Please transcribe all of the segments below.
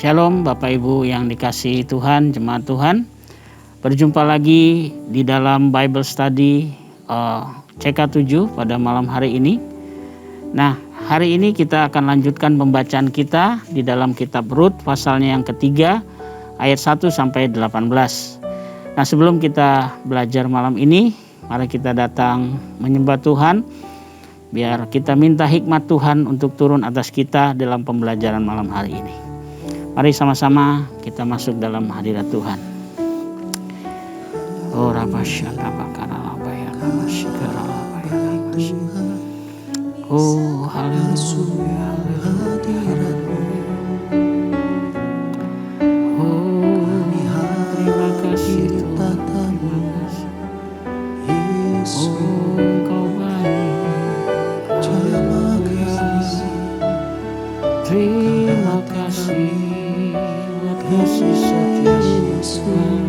Shalom Bapak Ibu yang dikasihi Tuhan, jemaat Tuhan. Berjumpa lagi di dalam Bible Study CK7 pada malam hari ini. Nah, hari ini kita akan lanjutkan pembacaan kita di dalam kitab Rut pasalnya yang ketiga ayat 1 sampai 18. Nah, sebelum kita belajar malam ini, mari kita datang menyembah Tuhan. Biar kita minta hikmat Tuhan untuk turun atas kita dalam pembelajaran malam hari ini. Mari sama-sama kita masuk dalam hadirat Tuhan. Oh oh haleluya. Oh terima kasih Tuhan. Oh Engkau baik. Terima kasih. Kasih setia Tuhan.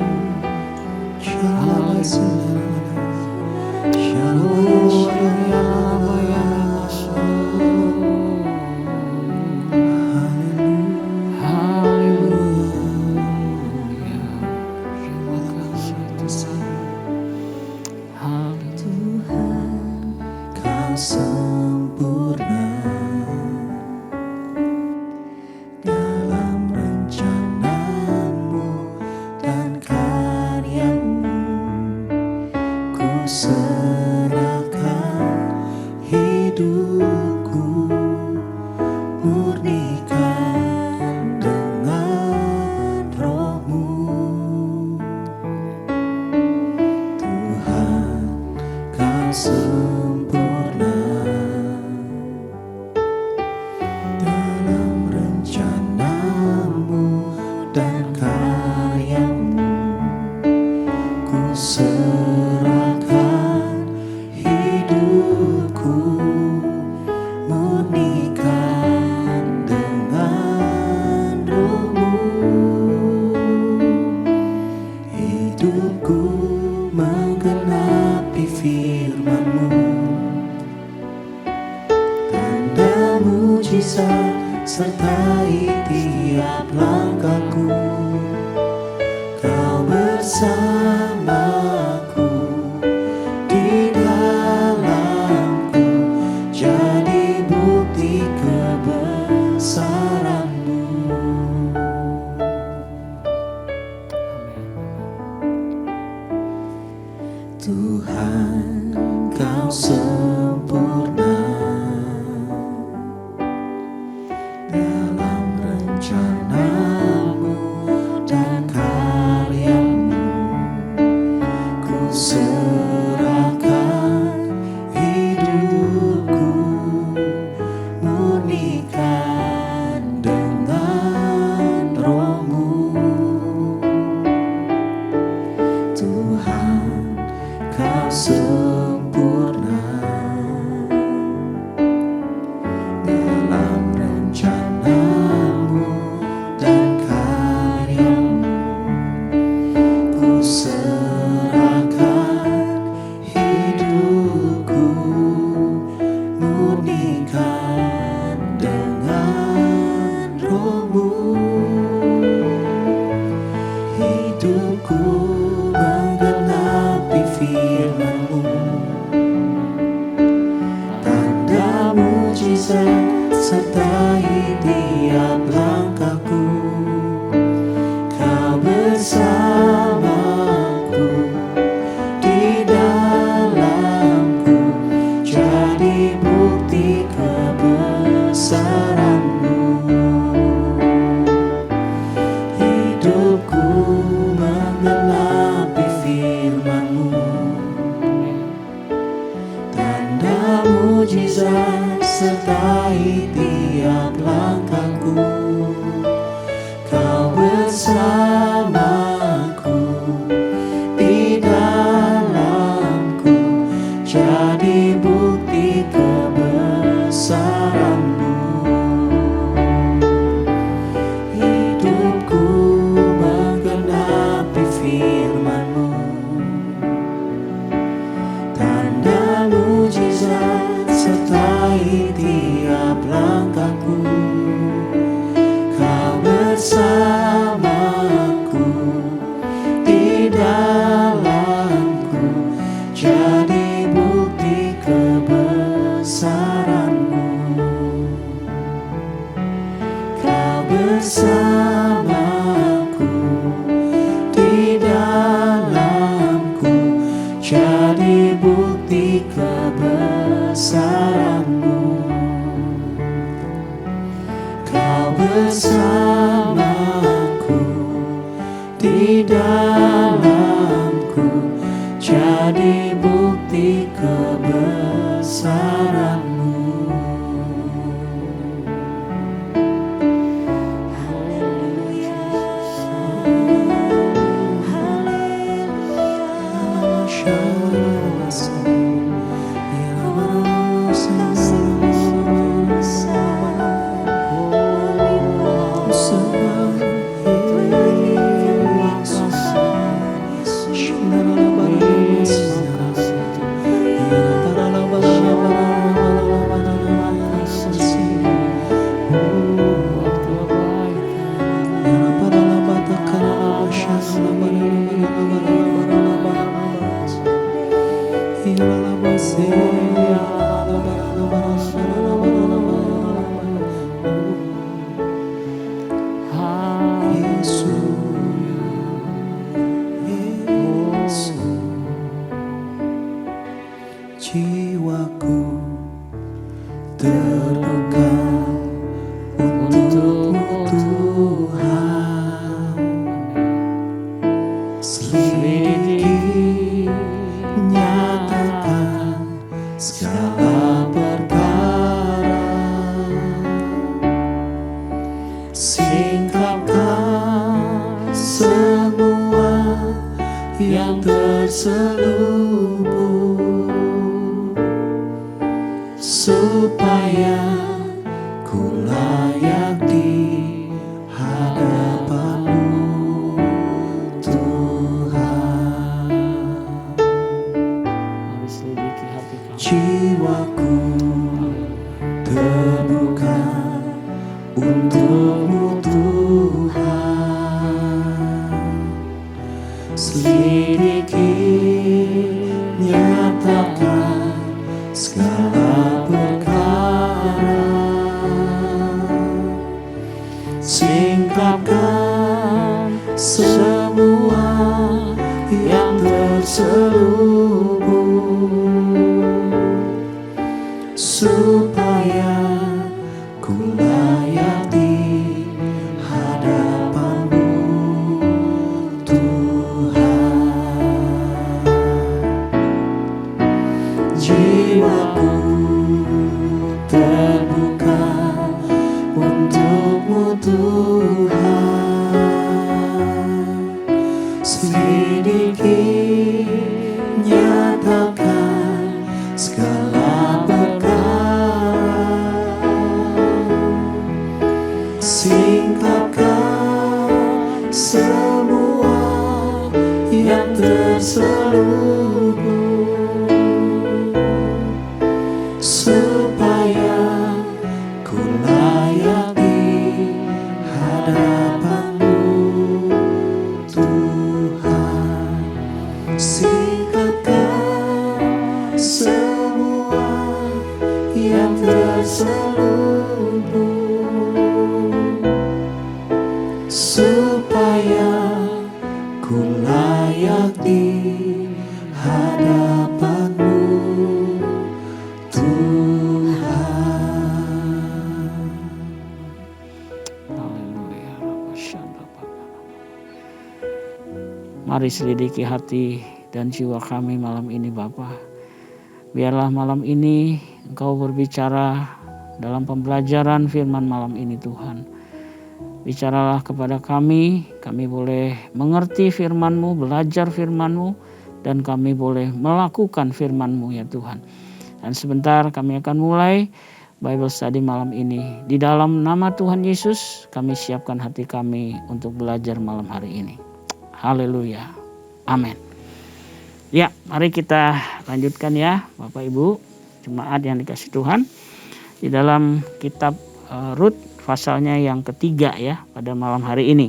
Sertai tiap langkahku, Kau bersamaku di dalamku, jadi bukti kebesaran-Mu. Tuhan, Kau sempurna dalam rencana-Mu dan karya-Mu. Ku serahkan hidupku, murnikan dengan Roh-Mu. Tuhan, Kau sempurna dalam rencana-Mu dan karya-Mu. Ku serahkan hidupku, murnikan dengan Roh-Mu. Hidupku menggenapi firman-Mu, tanda mujizat sertai tiap langkahku. Kau bersamaku di dalamku, jadi bukti kebesaran-Mu. bersamaku, di dalamku, jadi bukti kebesaran-Mu. Kau bersamaku, di dalamku, jadi bukti kebesaran-Mu. Kau bersamaku, di dalamku, jadi bukti kebesaran-Mu. Jiwaku terluka untuk-Mu Tuhan, selidiki, nyatakan segala perkara, singkapkan semua yang terselubung, supaya ku layak di hadapan-Mu, Tuhan. Mari selidiki hati kami. Jiwaku terbuka untuk-Mu, Tuhan. Selidiki, nyatakan segala perkara, singkapkan semua yang terselubung, supaya ku layak di hadapan-Mu, Tuhan. Jiwaku terbuka untuk-Mu, Tuhan. Selidiki, nyatakan segala perkara, singkapkan semua yang terselubung, supaya ku layak di hadapan-Mu, Tuhan. Singkapkan semua yang terselubung, supaya ku layak di hadapan-Mu, Tuhan. Haleluya. Mari selidiki hati dan jiwa kami malam ini, Bapa. Biarlah malam ini Engkau berbicara dalam pembelajaran firman malam ini, Tuhan. Bicaralah kepada kami boleh mengerti firman-Mu, belajar firman-Mu, dan kami boleh melakukan firman-Mu, ya Tuhan. Dan sebentar kami akan mulai Bible Study malam ini. Di dalam nama Tuhan Yesus, kami siapkan hati kami untuk belajar malam hari ini. Haleluya. Amin. Ya, mari kita lanjutkan ya, Bapak Ibu, jemaat yang dikasihi Tuhan. Di dalam kitab Rut pasalnya yang ketiga ya pada malam hari ini.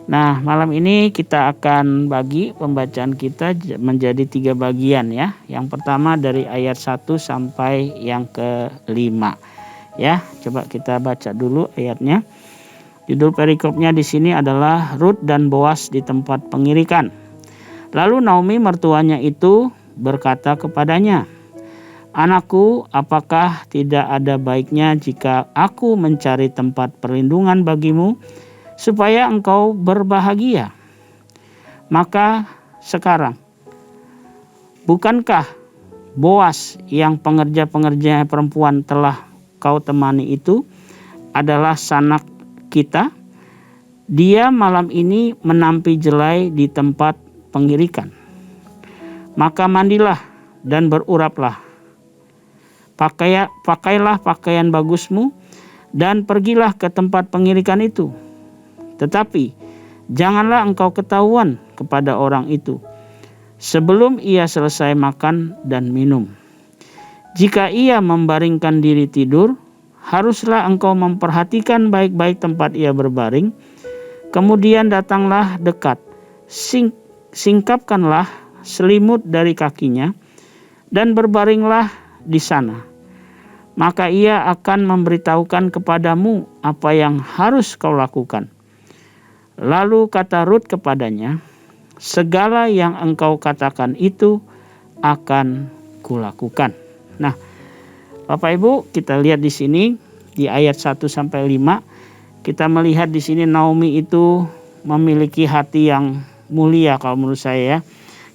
Nah, malam ini kita akan bagi pembacaan kita menjadi 3 bagian ya. Yang pertama dari ayat 1 sampai yang ke-5. Ya, coba kita baca dulu ayatnya. Judul perikopnya di sini adalah Rut dan Boas di tempat pengirikan. Lalu Naomi mertuanya itu berkata kepadanya, "Anakku, apakah tidak ada baiknya jika aku mencari tempat perlindungan bagimu supaya engkau berbahagia? Maka sekarang, bukankah Boas yang pengerja-pengerja perempuan telah kau temani itu adalah sanak kita? Dia malam ini menampi jelai di tempat pengirikan. Maka mandilah dan beruraplah. Pakailah pakaian bagusmu dan pergilah ke tempat pengirikan itu. Tetapi janganlah engkau ketahuan kepada orang itu sebelum ia selesai makan dan minum. Jika ia membaringkan diri tidur, haruslah engkau memperhatikan baik-baik tempat ia berbaring. Kemudian datanglah dekat, singkapkanlah selimut dari kakinya, dan berbaringlah di sana. Maka ia akan memberitahukan kepadamu apa yang harus kau lakukan." Lalu kata Rut kepadanya, "Segala yang engkau katakan itu akan kulakukan." Nah, Bapak Ibu, kita lihat di sini di ayat 1 sampai 5, kita melihat di sini Naomi itu memiliki hati yang mulia kalau menurut saya ya.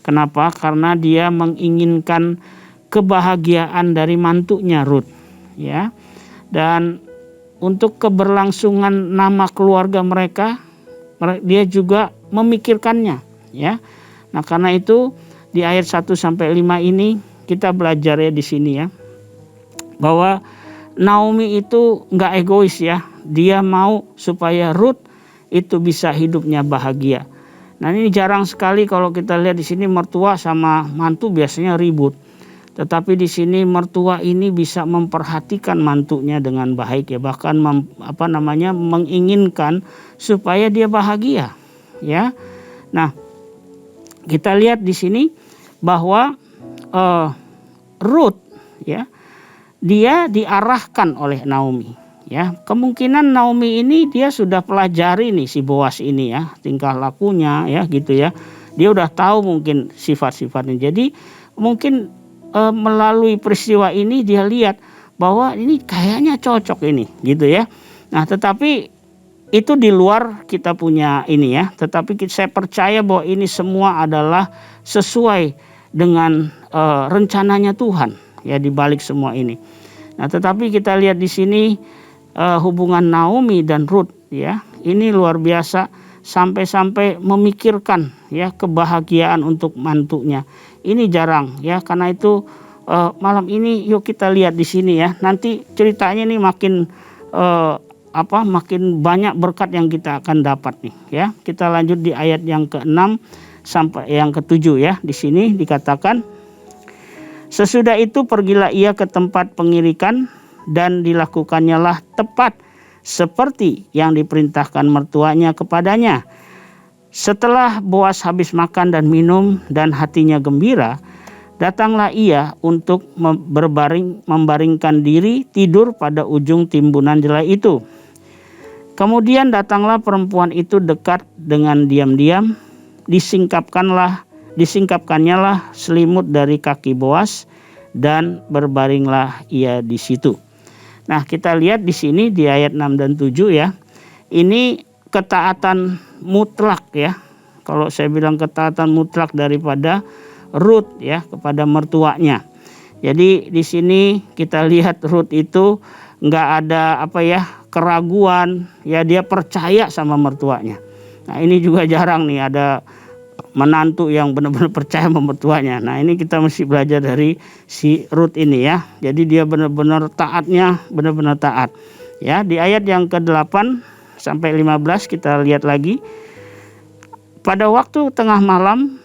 Kenapa? Karena dia menginginkan kebahagiaan dari mantunya Rut, ya. Dan untuk keberlangsungan nama keluarga mereka, dia juga memikirkannya, ya. Nah, karena itu di ayat 1 sampai 5 ini kita belajar ya di sini ya, bahwa Naomi itu nggak egois ya. Dia mau supaya Rut itu bisa hidupnya bahagia. Nah, ini jarang sekali kalau kita lihat di sini mertua sama mantu biasanya ribut. Tetapi di sini mertua ini bisa memperhatikan mantunya dengan baik ya, bahkan menginginkan supaya dia bahagia, ya. Nah, kita lihat di sini bahwa Rut ya, dia diarahkan oleh Naomi, ya. Kemungkinan Naomi ini dia sudah pelajari nih si Boas ini ya, tingkah lakunya ya gitu ya. Dia udah tahu mungkin sifat-sifatnya. Jadi mungkin melalui peristiwa ini dia lihat bahwa ini kayaknya cocok ini gitu ya. Nah, tetapi itu di luar kita punya ini ya. Tetapi saya percaya bahwa ini semua adalah sesuai dengan rencananya Tuhan ya di balik semua ini. Nah, tetapi kita lihat di sini hubungan Naomi dan Rut ya, ini luar biasa sampai-sampai memikirkan ya kebahagiaan untuk mantunya. Ini jarang ya, karena itu malam ini yuk kita lihat di sini ya. Nanti ceritanya nih makin banyak berkat yang kita akan dapat nih ya. Kita lanjut di ayat yang ke-6 sampai yang ke-7 ya. Di sini dikatakan, "Sesudah itu pergilah ia ke tempat pengirikan dan dilakukannya lah tepat seperti yang diperintahkan mertuanya kepadanya. Setelah Boas habis makan dan minum dan hatinya gembira, datanglah ia untuk membaringkan diri tidur pada ujung timbunan jelai itu. Kemudian datanglah perempuan itu dekat dengan diam-diam, disingkapkannya lah selimut dari kaki Boas dan berbaringlah ia di situ." Nah, kita lihat di sini di ayat 6 dan 7 ya. Ini ketaatan mutlak ya. Kalau saya bilang ketaatan mutlak daripada Rut ya kepada mertuanya. Jadi di sini kita lihat Rut itu nggak ada keraguan ya, dia percaya sama mertuanya. Nah, ini juga jarang nih ada menantu yang benar-benar percaya sama mertuanya. Nah, ini kita mesti belajar dari si Rut ini ya. Jadi dia benar-benar taat. Ya, di ayat yang ke-8 sampai 15 kita lihat lagi. "Pada waktu tengah malam,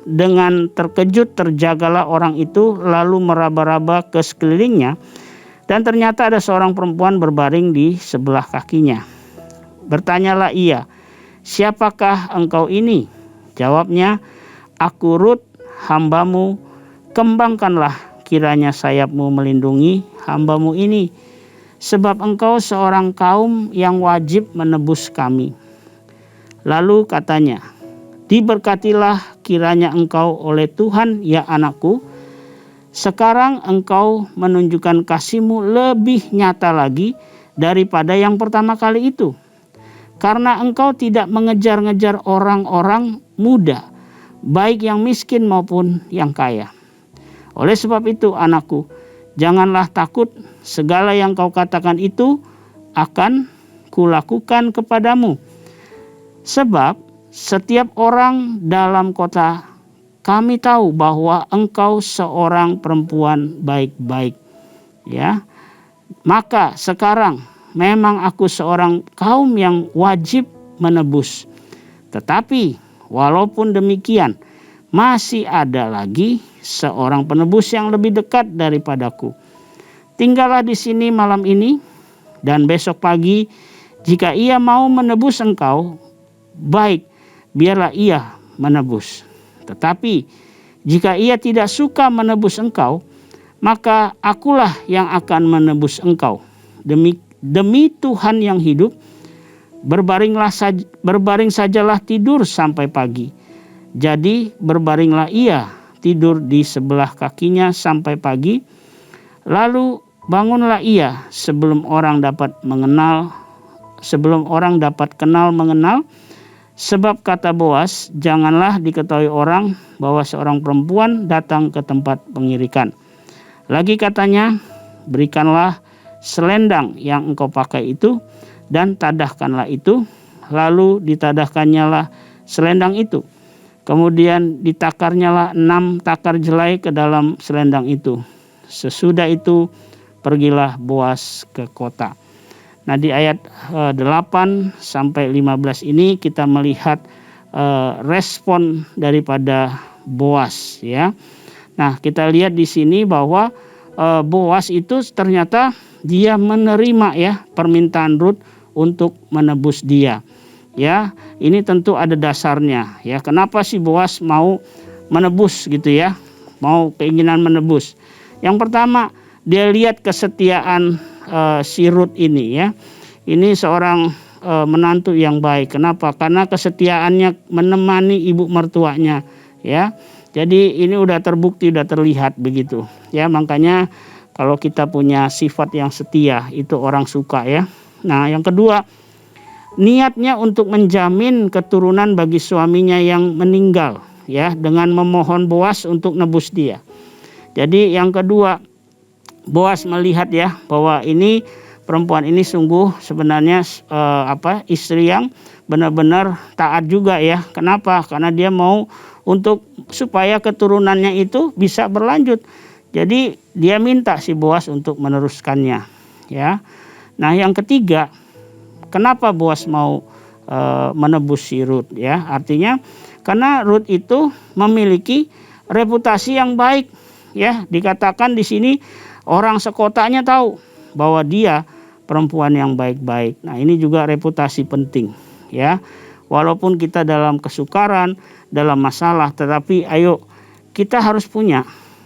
dengan terkejut terjagalah orang itu lalu meraba-raba ke sekelilingnya. Dan ternyata ada seorang perempuan berbaring di sebelah kakinya. Bertanyalah ia, "Siapakah engkau ini?" Jawabnya, "Aku Rut, hambamu. Kembangkanlah kiranya sayapmu melindungi hambamu ini, sebab engkau seorang kaum yang wajib menebus kami." Lalu katanya, "Diberkatilah kiranya engkau oleh Tuhan, ya anakku. Sekarang engkau menunjukkan kasih-Mu lebih nyata lagi daripada yang pertama kali itu. Karena engkau tidak mengejar-ngejar orang-orang muda, baik yang miskin maupun yang kaya. Oleh sebab itu, anakku, janganlah takut, segala yang kau katakan itu akan kulakukan kepadamu. Sebab setiap orang dalam kota kami tahu bahwa engkau seorang perempuan baik-baik. Ya, maka sekarang memang aku seorang kaum yang wajib menebus. Tetapi walaupun demikian, masih ada lagi seorang penebus yang lebih dekat daripadaku. Tinggallah di sini malam ini, dan besok pagi jika ia mau menebus engkau, baik, biarlah ia menebus. Tetapi jika ia tidak suka menebus engkau, maka akulah yang akan menebus engkau. Demi Tuhan yang hidup, berbaring sajalah tidur sampai pagi." Jadi berbaringlah ia tidur di sebelah kakinya sampai pagi. Lalu bangunlah ia sebelum orang dapat kenal mengenal. Sebab kata Boas, janganlah diketahui orang bahwa seorang perempuan datang ke tempat pengirikan. Lagi katanya, berikanlah selendang yang engkau pakai itu dan tadahkanlah itu. Lalu ditadahnyalah selendang itu. Kemudian ditakarnyalah 6 takar jelai ke dalam selendang itu. Sesudah itu pergilah Boas ke kota. Nah, di ayat 8 sampai 15 ini kita melihat respon daripada Boas, ya. Nah, kita lihat di sini bahwa Boas itu ternyata dia menerima, ya, permintaan Rut untuk menebus dia. Ya, ini tentu ada dasarnya, ya. Kenapa sih Boas mau menebus gitu, ya? Mau keinginan menebus. Yang pertama, dia lihat kesetiaan si Rut ini, ya. Ini seorang menantu yang baik. Kenapa? Karena kesetiaannya menemani ibu mertuanya, ya. Jadi ini udah terbukti, udah terlihat begitu, ya. Makanya kalau kita punya sifat yang setia, itu orang suka, ya. Nah, yang kedua, niatnya untuk menjamin keturunan bagi suaminya yang meninggal, ya, dengan memohon Boas untuk nebus dia. Jadi yang kedua, Boas melihat, ya, bahwa ini perempuan ini sungguh sebenarnya istri yang benar-benar taat juga, ya. Kenapa? Karena dia mau supaya keturunannya itu bisa berlanjut. Jadi dia minta si Boas untuk meneruskannya, ya. Nah, yang ketiga, kenapa Boas mau menebus si Rut, ya? Artinya karena Rut itu memiliki reputasi yang baik, ya. Dikatakan di sini orang sekotanya tahu bahwa dia perempuan yang baik-baik. Nah, ini juga reputasi penting, ya. Walaupun kita dalam kesukaran, dalam masalah, tetapi ayo kita harus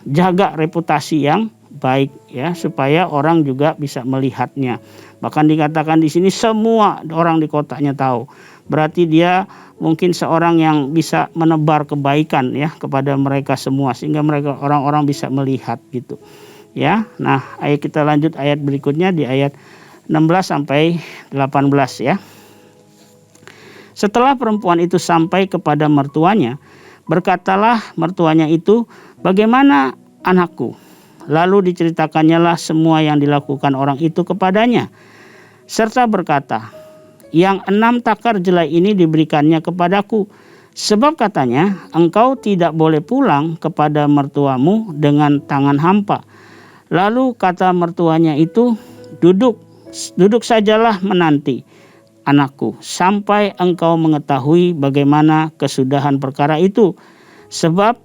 jaga reputasi yang baik, ya, supaya orang juga bisa melihatnya. Bahkan dikatakan di sini semua orang di kotanya tahu. Berarti dia mungkin seorang yang bisa menebar kebaikan, ya, kepada mereka semua, sehingga orang-orang bisa melihat gitu. Ya, nah, ayo kita lanjut ayat berikutnya di ayat 16 sampai 18, ya. Setelah perempuan itu sampai kepada mertuanya, berkatalah mertuanya itu, "Bagaimana anakku?" Lalu diceritakannya semua yang dilakukan orang itu kepadanya, serta berkata, "Yang 6 takar jelai ini diberikannya kepadaku, sebab katanya, engkau tidak boleh pulang kepada mertuamu dengan tangan hampa." Lalu kata mertuanya itu, duduk sajalah menanti, anakku, sampai engkau mengetahui bagaimana kesudahan perkara itu. Sebab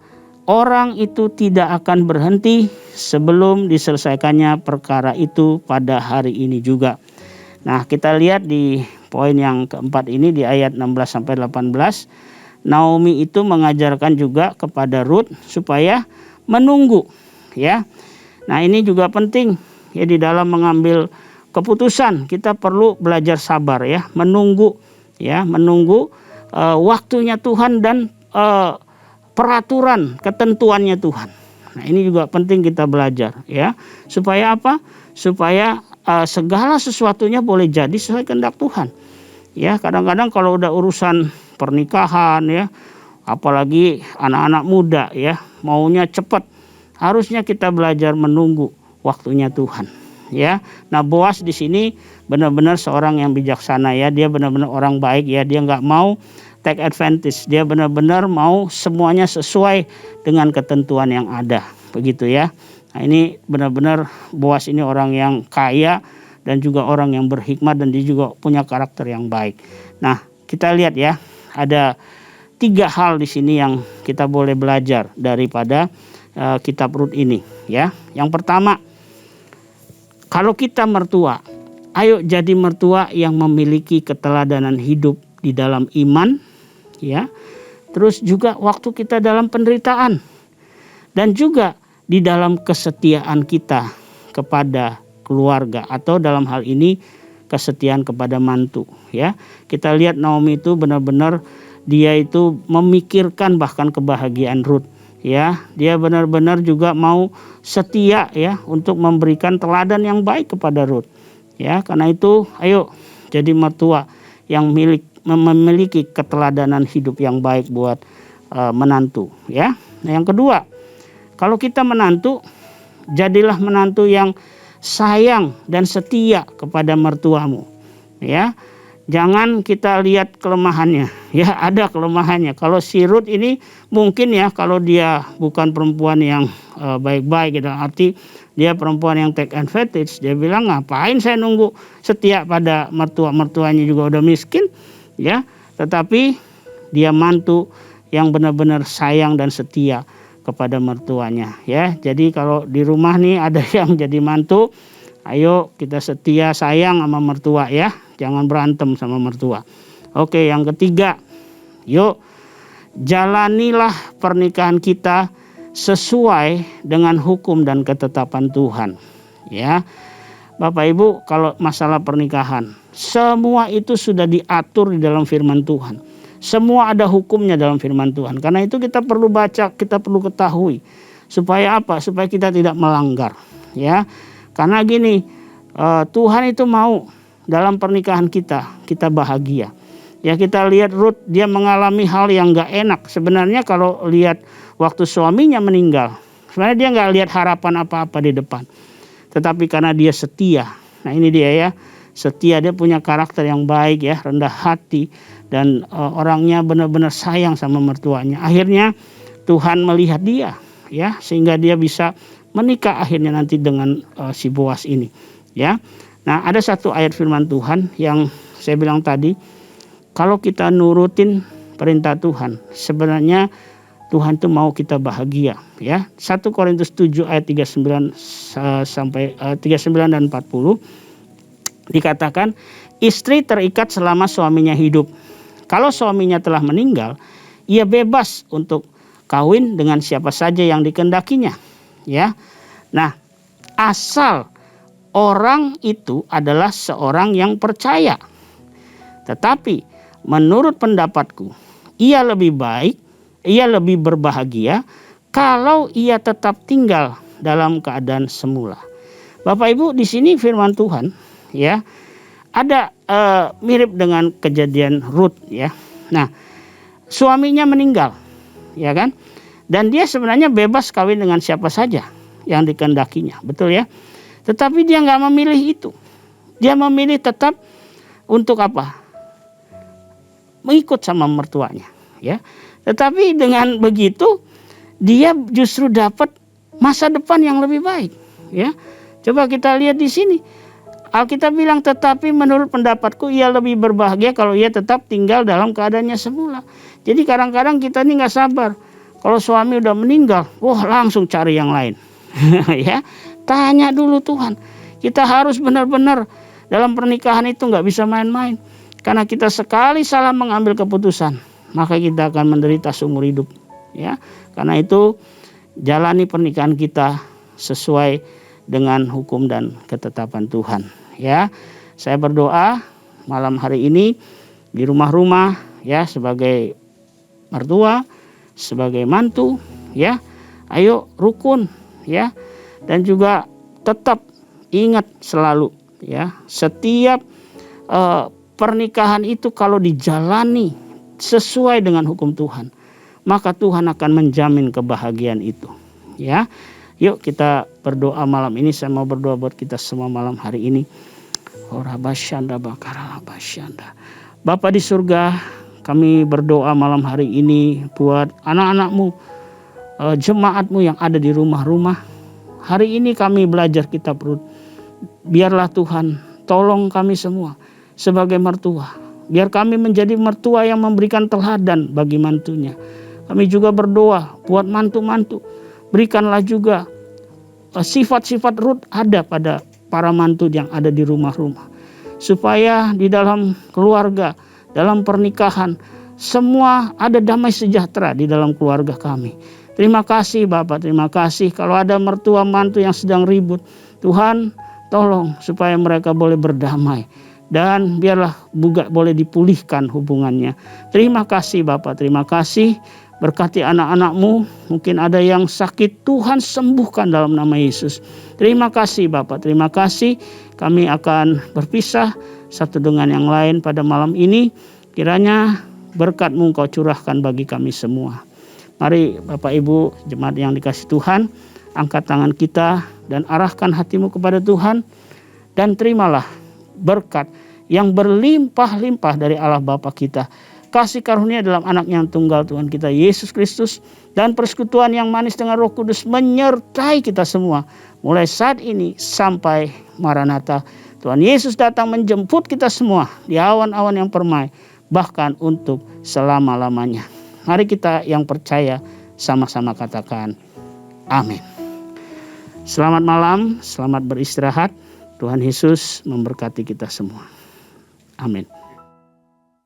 orang itu tidak akan berhenti sebelum diselesaikannya perkara itu pada hari ini juga. Nah, kita lihat di poin yang keempat ini di ayat 16 sampai 18. Naomi itu mengajarkan juga kepada Ruth supaya menunggu, ya. Nah, ini juga penting ya, di dalam mengambil keputusan kita perlu belajar sabar ya, menunggu waktunya Tuhan dan peraturan ketentuannya Tuhan. Nah, ini juga penting kita belajar ya, supaya apa? Supaya segala sesuatunya boleh jadi sesuai kehendak Tuhan. Ya, kadang-kadang kalau udah urusan pernikahan ya, apalagi anak-anak muda ya, maunya cepat. Harusnya kita belajar menunggu waktunya Tuhan. Ya, nah Boas di sini benar-benar seorang yang bijaksana ya, dia benar-benar orang baik ya, dia nggak mau take advantage, dia benar-benar mau semuanya sesuai dengan ketentuan yang ada, begitu ya. Nah, ini benar-benar Boas ini orang yang kaya dan juga orang yang berhikmat, dan dia juga punya karakter yang baik. Nah, kita lihat ya, ada 3 hal di sini yang kita boleh belajar daripada kitab Rut ini ya. Yang pertama, kalau kita mertua, ayo jadi mertua yang memiliki keteladanan hidup di dalam iman ya. Terus juga waktu kita dalam penderitaan, dan juga di dalam kesetiaan kita kepada keluarga, atau dalam hal ini kesetiaan kepada mantu ya. Kita lihat Naomi itu benar-benar dia itu memikirkan bahkan kebahagiaan Ruth ya. Dia benar-benar juga mau setia ya untuk memberikan teladan yang baik kepada Ruth ya. Karena itu ayo jadi mertua yang memiliki keteladanan hidup yang baik buat menantu ya. Nah, yang kedua, kalau kita menantu, jadilah menantu yang sayang dan setia kepada mertuamu ya. Jangan kita lihat kelemahannya ya, ada kelemahannya. Kalau si Ruth ini mungkin ya, kalau dia bukan perempuan yang baik-baik gitu, arti dia perempuan yang take advantage, dia bilang ngapain saya nunggu setia pada mertuanya juga udah miskin ya. Tetapi dia mantu yang benar-benar sayang dan setia kepada mertuanya ya. Jadi kalau di rumah nih ada yang jadi mantu, ayo kita setia sayang sama mertua ya, jangan berantem sama mertua. Oke, yang ketiga, yuk jalanilah pernikahan kita sesuai dengan hukum dan ketetapan Tuhan ya. Bapak Ibu, kalau masalah pernikahan, semua itu sudah diatur di dalam firman Tuhan. Semua ada hukumnya dalam firman Tuhan. Karena itu kita perlu baca, kita perlu ketahui. Supaya apa? Supaya kita tidak melanggar. Ya, karena gini, Tuhan itu mau dalam pernikahan kita bahagia. Ya, kita lihat Ruth, dia mengalami hal yang gak enak. Sebenarnya kalau lihat waktu suaminya meninggal, sebenarnya dia gak lihat harapan apa-apa di depan. Tetapi karena dia setia. Nah, ini dia ya. Setia, dia punya karakter yang baik ya, rendah hati, dan orangnya benar-benar sayang sama mertuanya. Akhirnya Tuhan melihat dia ya, sehingga dia bisa menikah akhirnya nanti dengan si Boas ini ya. Nah, ada satu ayat firman Tuhan yang saya bilang tadi, kalau kita nurutin perintah Tuhan, sebenarnya Tuhan tuh mau kita bahagia ya. 1 Korintus 7 ayat 39 sampai 39 dan 40 dikatakan, istri terikat selama suaminya hidup. Kalau suaminya telah meninggal, ia bebas untuk kawin dengan siapa saja yang dikehendakinya ya. Nah, asal orang itu adalah seorang yang percaya. Tetapi menurut pendapatku, ia lebih baik, ia lebih berbahagia kalau ia tetap tinggal dalam keadaan semula. Bapak Ibu, di sini firman Tuhan ya, ada mirip dengan kejadian Ruth ya. Nah, suaminya meninggal ya kan, dan dia sebenarnya bebas kawin dengan siapa saja yang dikehendakinya, betul ya. Tetapi dia nggak memilih itu. Dia memilih tetap untuk apa? Mengikut sama mertuanya ya. Tetapi dengan begitu dia justru dapat masa depan yang lebih baik ya. Coba kita lihat di sini. Alkitab bilang, tetapi menurut pendapatku ia lebih berbahagia kalau ia tetap tinggal dalam keadaannya semula. Jadi kadang-kadang kita ini nggak sabar. Kalau suami udah meninggal, wah langsung cari yang lain. Ya, tanya dulu Tuhan. Kita harus benar-benar dalam pernikahan itu nggak bisa main-main. Karena kita sekali salah mengambil keputusan, maka kita akan menderita seumur hidup. Ya, karena itu jalani pernikahan kita sesuai dengan hukum dan ketetapan Tuhan. Ya, saya berdoa malam hari ini di rumah-rumah, ya, sebagai mertua, sebagai mantu, ya, ayo rukun, ya, dan juga tetap ingat selalu, ya, setiap pernikahan itu kalau dijalani sesuai dengan hukum Tuhan, maka Tuhan akan menjamin kebahagiaan itu, ya. Yuk kita berdoa malam ini. Saya mau berdoa buat kita semua malam hari ini. Bapa di surga, kami berdoa malam hari ini buat anak-anakmu, jemaatmu yang ada di rumah-rumah. Hari ini kami belajar kitab Rut. Biarlah Tuhan tolong kami semua sebagai mertua. Biar kami menjadi mertua yang memberikan teladan bagi mantunya. Kami juga berdoa buat mantu-mantu. Berikanlah juga sifat-sifat Rut ada pada para mantu yang ada di rumah-rumah. Supaya di dalam keluarga, dalam pernikahan, semua ada damai sejahtera di dalam keluarga kami. Terima kasih Bapak, terima kasih. Kalau ada mertua mantu yang sedang ribut, Tuhan tolong supaya mereka boleh berdamai. Dan biarlah juga boleh dipulihkan hubungannya. Terima kasih Bapak, terima kasih. Berkati anak-anakmu, mungkin ada yang sakit, Tuhan sembuhkan dalam nama Yesus. Terima kasih Bapak, terima kasih. Kami akan berpisah satu dengan yang lain pada malam ini. Kiranya berkat-Mu Engkau curahkan bagi kami semua. Mari Bapak Ibu, jemaat yang dikasih Tuhan, angkat tangan kita dan arahkan hatimu kepada Tuhan. Dan terimalah berkat yang berlimpah-limpah dari Allah Bapa kita. Kasih karunia dalam anak yang tunggal Tuhan kita Yesus Kristus. Dan persekutuan yang manis dengan Roh Kudus menyertai kita semua. Mulai saat ini sampai Maranatha. Tuhan Yesus datang menjemput kita semua di awan-awan yang permai. Bahkan untuk selama-lamanya. Mari kita yang percaya sama-sama katakan amin. Selamat malam, selamat beristirahat. Tuhan Yesus memberkati kita semua. Amin.